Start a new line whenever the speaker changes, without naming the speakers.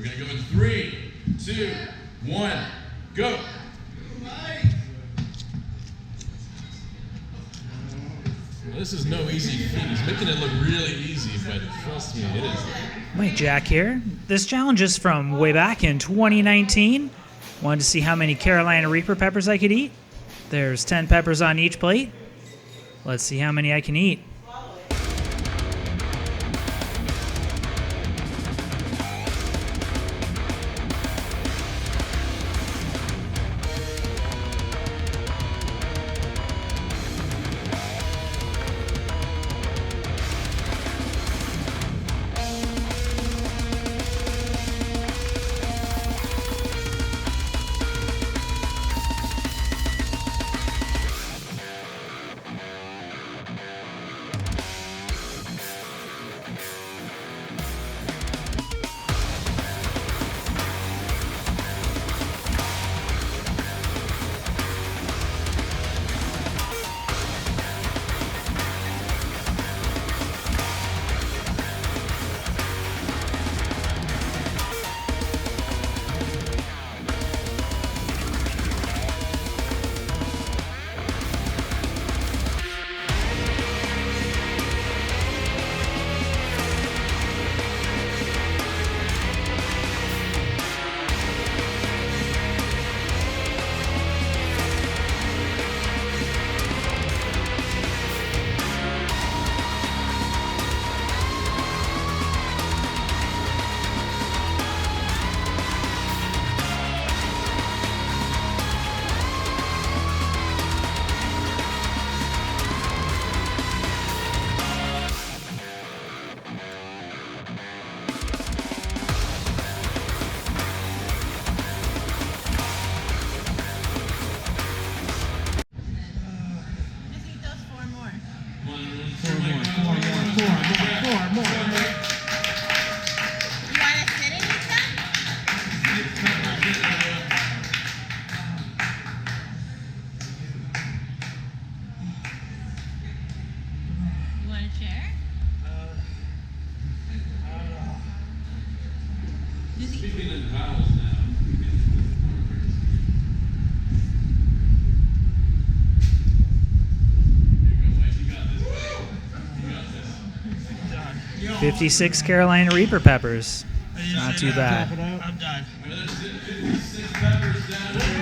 going to go in 3, 2, 1, go. Well, this is no easy feat. He's making it look really easy, but trust me, it is.
Mike Jack here. This challenge is from way back in 2019. Wanted to see how many Carolina Reaper peppers I could eat. There's 10 peppers on each plate. Let's see how many I can eat.
You want a chair?
Speaking in vowels now. Here you go, Mike. You got this. You got this.
56 Carolina Reaper peppers. Not too bad.
I'm done.
Well, there's 56 peppers down here.